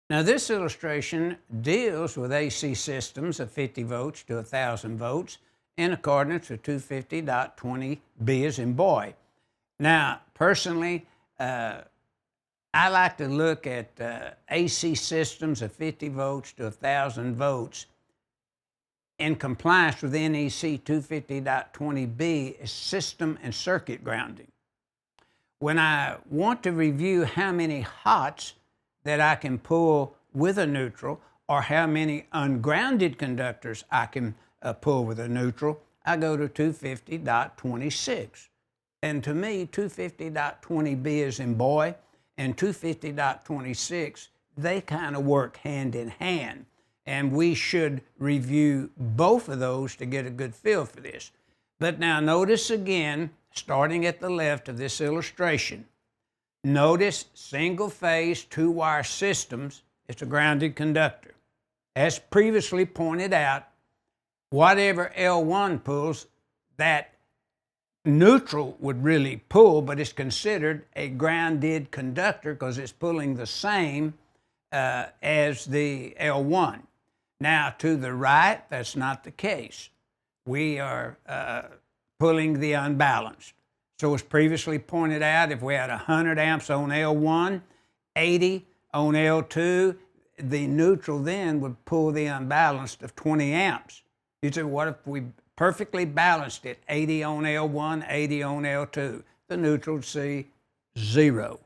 Now this illustration deals with AC systems of 50 volts to 1,000 volts in accordance with 250.20b as in boy. Now, personally, I like to look at AC systems of 50 volts to 1,000 volts in compliance with NEC 250.20b as system and circuit grounding. When I want to review how many hots that I can pull with a neutral or how many ungrounded conductors I can pull with a neutral, I go to 250.26. And to me, 250.20b is in boy and 250.26, they kind of work hand in hand. And we should review both of those to get a good feel for this. But now notice again, starting at the left of this illustration, notice single phase 2-wire systems, it's a grounded conductor. As previously pointed out, whatever L1 pulls, that neutral would really pull, but it's considered a grounded conductor because it's pulling the same as the L1. Now, to the right, that's not the case. We are pulling the unbalanced. So as previously pointed out, if we had 100 amps on L1, 80 on L2, the neutral then would pull the unbalanced of 20 amps. You say, what if we perfectly balanced it, 80 on L1, 80 on L2? The neutral would see 0.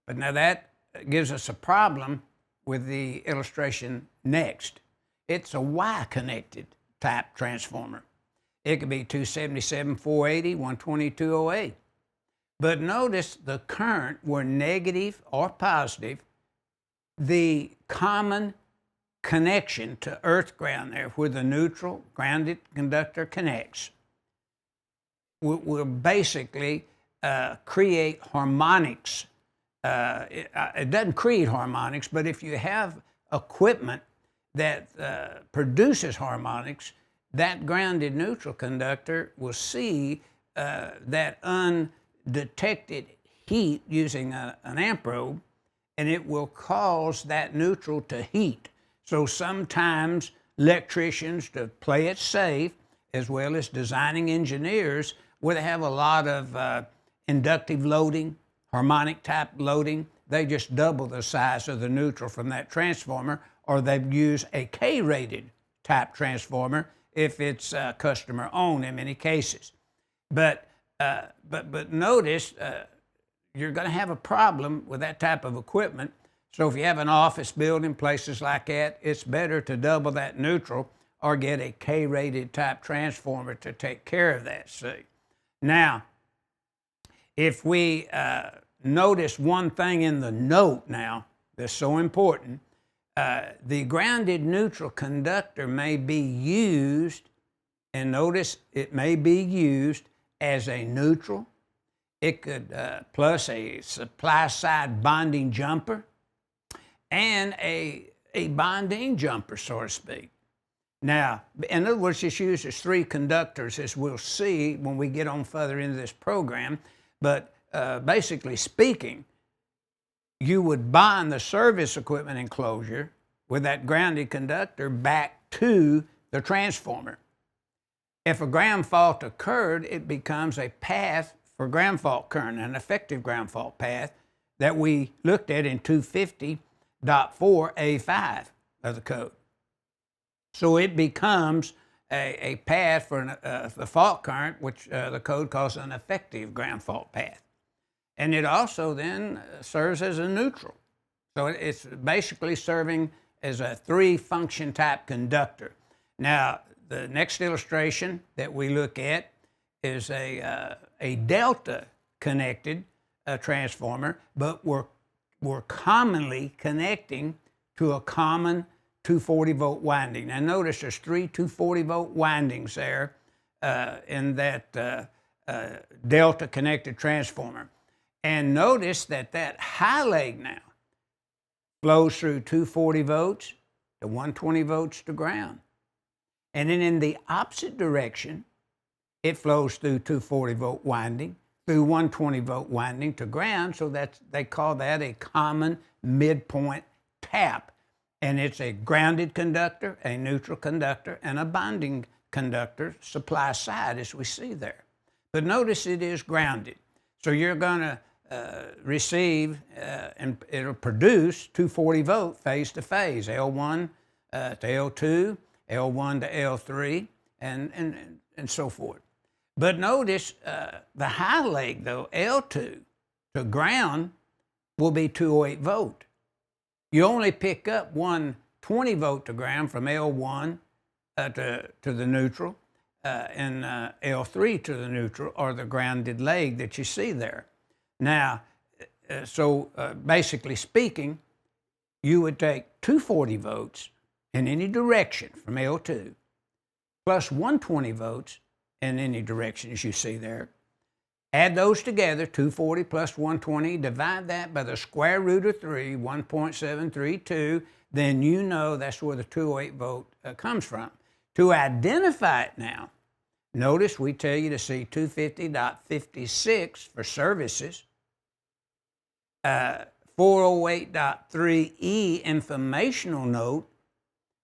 But now that gives us a problem with the illustration next. It's a Y-connected type transformer. It could be 277, 480, 120, 208. But notice the current were negative or positive. The common connection to earth ground there, where the neutral grounded conductor connects, will basically create harmonics. It doesn't create harmonics, but if you have equipment that produces harmonics, that grounded neutral conductor will see that undetected heat using an amp probe, and it will cause that neutral to heat. So sometimes electricians, to play it safe, as well as designing engineers, where they have a lot of inductive loading, harmonic type loading, they just double the size of the neutral from that transformer, or they use a K-rated type transformer if it's customer owned in many cases. But notice you're going to have a problem with that type of equipment. So if you have an office building, places like that, it's better to double that neutral or get a K-rated type transformer to take care of that, see. Now, if we notice one thing in the note now that's so important, the grounded neutral conductor may be used, and notice it may be used as a neutral. It could plus a supply side bonding jumper and a bonding jumper, so to speak. Now, in other words, it's used as 3 conductors, as we'll see when we get on further into this program. But basically speaking, you would bond the service equipment enclosure with that grounded conductor back to the transformer. If a ground fault occurred, it becomes a path for ground fault current, an effective ground fault path that we looked at in 250.4A5 of the code. So it becomes a path for the fault current, which the code calls an effective ground fault path. And it also then serves as a neutral. So it's basically serving as a 3-function type conductor. Now, the next illustration that we look at is a delta connected transformer, but we're commonly connecting to a common 240 volt winding. Now notice there's 3 240 volt windings there in that delta connected transformer. And notice that high leg now flows through 240 volts to 120 volts to ground. And then in the opposite direction, it flows through 240 volt winding, through 120 volt winding to ground, so they call that a common midpoint tap. And it's a grounded conductor, a neutral conductor, and a bonding conductor, supply side, as we see there. But notice it is grounded. So you're going to receive, and it'll produce 240 volt phase to phase, L1 to L2, L1 to L3, and so forth. But notice the high leg, though, L2 to ground, will be 208 volt. You only pick up 120 volt to ground from L1 to the neutral, and L3 to the neutral, or the grounded leg that you see there. Now, basically speaking, you would take 240 volts in any direction from L2, plus 120 volts in any direction, as you see there. Add those together, 240 plus 120, divide that by the square root of 3, 1.732, then you know that's where the 208 volt comes from. To identify it now, notice we tell you to see 250.56 for services, 408.3E informational note,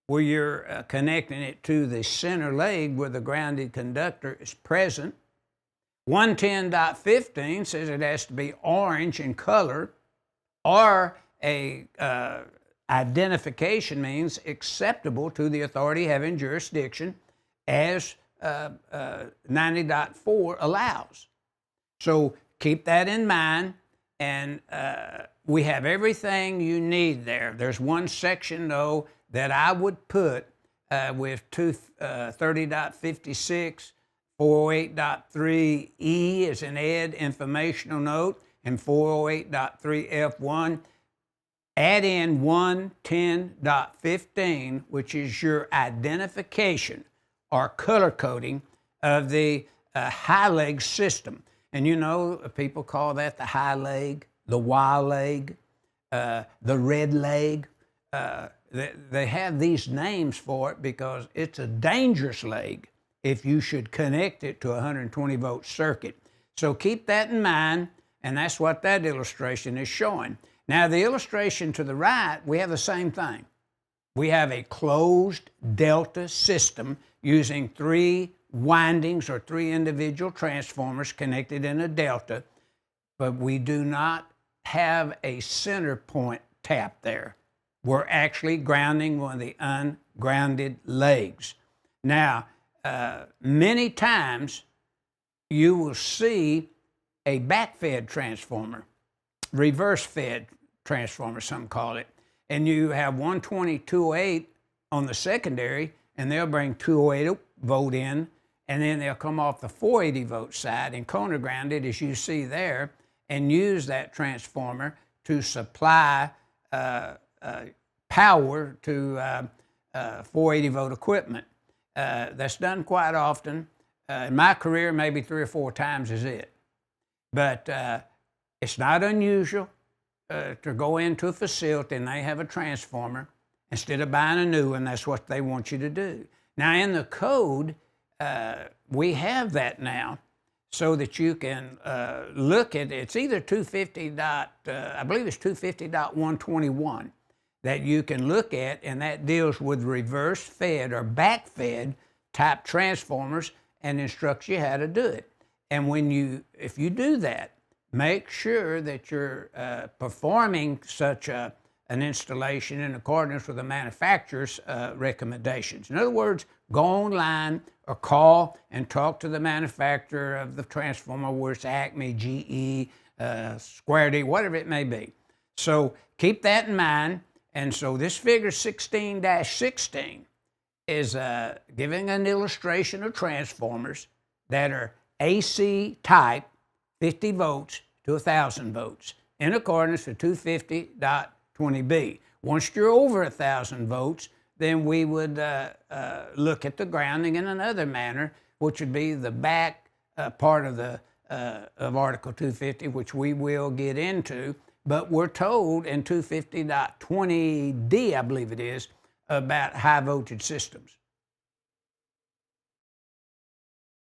where you're connecting it to the center leg where the grounded conductor is present. 110.15 says it has to be orange in color, or a identification means acceptable to the authority having jurisdiction, as 90.4 allows. So keep that in mind, and we have everything you need there. There's one section, though, that I would put with 230.56, 408.3E as an add informational note, and 408.3F1. Add in 110.15, which is your identification or color coding of the high leg system. And you know, people call that the high leg, the Y leg, the red leg. They have these names for it because it's a dangerous leg if you should connect it to a 120 volt circuit. So keep that in mind, and that's what that illustration is showing. Now, the illustration to the right, we have the same thing. We have a closed delta system using 3 windings or 3 individual transformers connected in a delta, but we do not have a center point tap there. We're actually grounding one of the ungrounded legs. Now, many times you will see a back-fed transformer, reverse-fed transformer, some call it, and you have 120, 208 on the secondary, and they'll bring 208 volt in, and then they'll come off the 480 volt side and corner ground it, as you see there, and use that transformer to supply power to 480 volt equipment. That's done quite often. In my career, maybe 3 or 4 times is it. But it's not unusual to go into a facility and they have a transformer. Instead of buying a new one, that's what they want you to do. Now, in the code, we have that now so that you can look at, it's either 250. I believe it's 250.121 that you can look at, and that deals with reverse fed or back fed type transformers and instructs you how to do it. And if you do that, make sure that you're performing such an installation in accordance with the manufacturer's recommendations. In other words, go online or call and talk to the manufacturer of the transformer, where it's Acme, GE, Square D, whatever it may be. So keep that in mind. And so this figure 16-16 is giving an illustration of transformers that are AC type, 50 volts to 1,000 volts, in accordance with 250.20b. Once you're over 1,000 volts, then we would look at the grounding in another manner, which would be the back part of Article 250, which we will get into. But we're told in 250.20d, I believe it is, about high voltage systems.